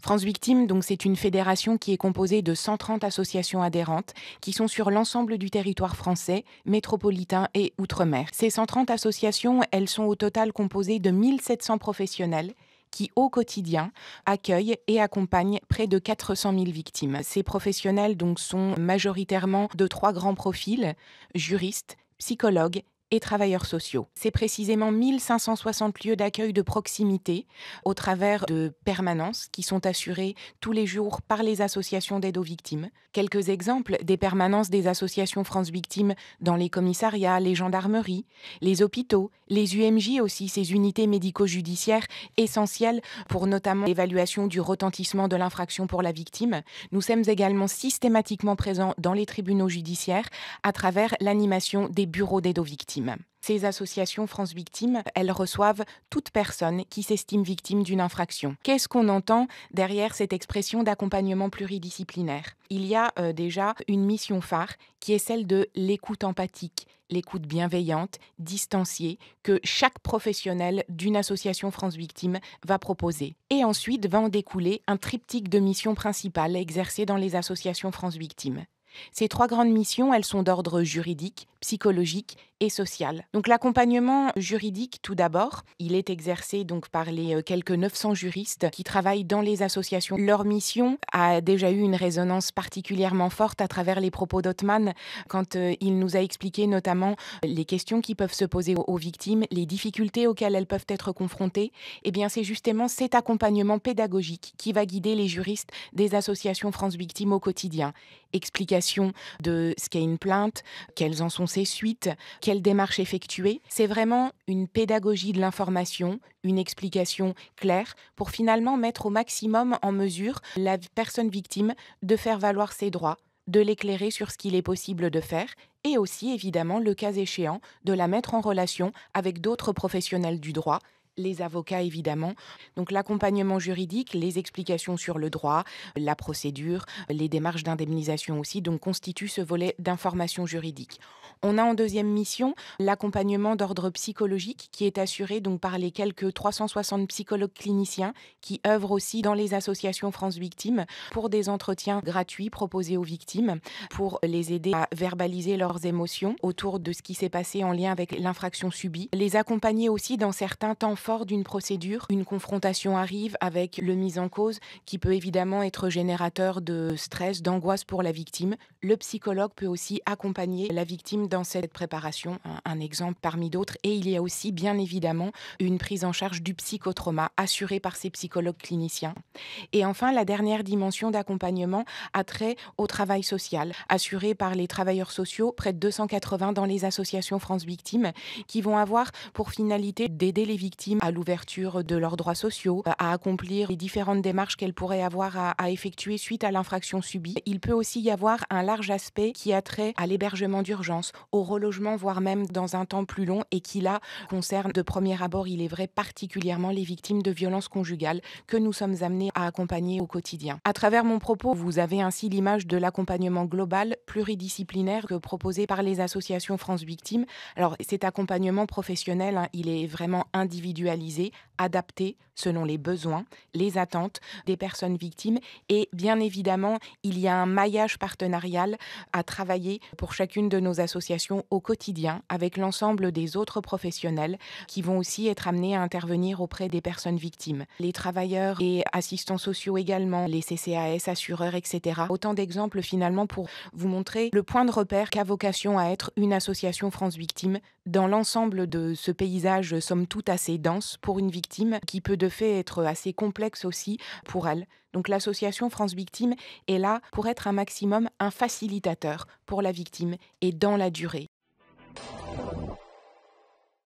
France Victimes, donc, c'est une fédération qui est composée de 130 associations adhérentes qui sont sur l'ensemble du territoire français, métropolitain et outre-mer. Ces 130 associations, elles sont au total composées de 1700 professionnels qui, au quotidien, accueillent et accompagnent près de 400 000 victimes. Ces professionnels donc, sont majoritairement de 3 grands profils: juristes, psychologues et travailleurs sociaux. C'est précisément 1560 lieux d'accueil de proximité au travers de permanences qui sont assurées tous les jours par les associations d'aide aux victimes. Quelques exemples des permanences des associations France Victimes dans les commissariats, les gendarmeries, les hôpitaux, les UMJ aussi, ces unités médico-judiciaires essentielles pour notamment l'évaluation du retentissement de l'infraction pour la victime. Nous sommes également systématiquement présents dans les tribunaux judiciaires à travers l'animation des bureaux d'aide aux victimes. Ces associations France Victimes, elles reçoivent toute personne qui s'estime victime d'une infraction. Qu'est-ce qu'on entend derrière cette expression d'accompagnement pluridisciplinaire ? Il y a déjà une mission phare qui est celle de l'écoute empathique, l'écoute bienveillante, distanciée, que chaque professionnel d'une association France Victimes va proposer. Et ensuite va en découler un triptyque de missions principales exercées dans les associations France Victimes. Ces 3 grandes missions, elles sont d'ordre juridique, psychologique et social. Donc l'accompagnement juridique, tout d'abord, il est exercé donc par les quelques 900 juristes qui travaillent dans les associations. Leur mission a déjà eu une résonance particulièrement forte à travers les propos d'Othman quand il nous a expliqué notamment les questions qui peuvent se poser aux victimes, les difficultés auxquelles elles peuvent être confrontées. Eh bien, c'est justement cet accompagnement pédagogique qui va guider les juristes des associations France Victimes au quotidien. Explication de ce qu'est une plainte, quelles en sont ses suites, quelles démarches effectuer. C'est vraiment une pédagogie de l'information, une explication claire pour finalement mettre au maximum en mesure la personne victime de faire valoir ses droits, de l'éclairer sur ce qu'il est possible de faire et aussi, évidemment, le cas échéant, de la mettre en relation avec d'autres professionnels du droit, les avocats évidemment. Donc l'accompagnement juridique, les explications sur le droit, la procédure, les démarches d'indemnisation aussi, donc constituent ce volet d'information juridique. On a en deuxième mission l'accompagnement d'ordre psychologique qui est assuré donc par les quelques 360 psychologues cliniciens qui œuvrent aussi dans les associations France Victimes pour des entretiens gratuits proposés aux victimes, pour les aider à verbaliser leurs émotions autour de ce qui s'est passé en lien avec l'infraction subie, les accompagner aussi dans certains temps forts d'une procédure. Une confrontation arrive avec le mis en cause qui peut évidemment être générateur de stress, d'angoisse pour la victime. Le psychologue peut aussi accompagner la victime dans cette préparation, un exemple parmi d'autres. Et il y a aussi bien évidemment une prise en charge du psychotrauma assurée par ces psychologues cliniciens. Et enfin, la dernière dimension d'accompagnement a trait au travail social, assuré par les travailleurs sociaux, près de 280 dans les associations France Victimes, qui vont avoir pour finalité d'aider les victimes à l'ouverture de leurs droits sociaux, à accomplir les différentes démarches qu'elles pourraient avoir à effectuer suite à l'infraction subie. Il peut aussi y avoir un large aspect qui a trait à l'hébergement d'urgence, au relogement, voire même dans un temps plus long, et qui là concerne de premier abord, il est vrai, particulièrement les victimes de violences conjugales que nous sommes amenés à accompagner au quotidien. À travers mon propos, vous avez ainsi l'image de l'accompagnement global, pluridisciplinaire que proposé par les associations France Victimes. Alors cet accompagnement professionnel, il est vraiment individualisé, adapté selon les besoins, les attentes des personnes victimes et bien évidemment, il y a un maillage partenarial à travailler pour chacune de nos associations au quotidien avec l'ensemble des autres professionnels qui vont aussi être amenés à intervenir auprès des personnes victimes. Les travailleurs et assistants sociaux également, les CCAS, assureurs, etc. Autant d'exemples finalement pour vous montrer le point de repère qu'a vocation à être une association France Victimes dans l'ensemble de ce paysage somme toute assez dense pour une victime qui peut de fait être assez complexe aussi pour elle. Donc l'association France Victimes est là pour être un maximum un facilitateur pour la victime et dans la durée.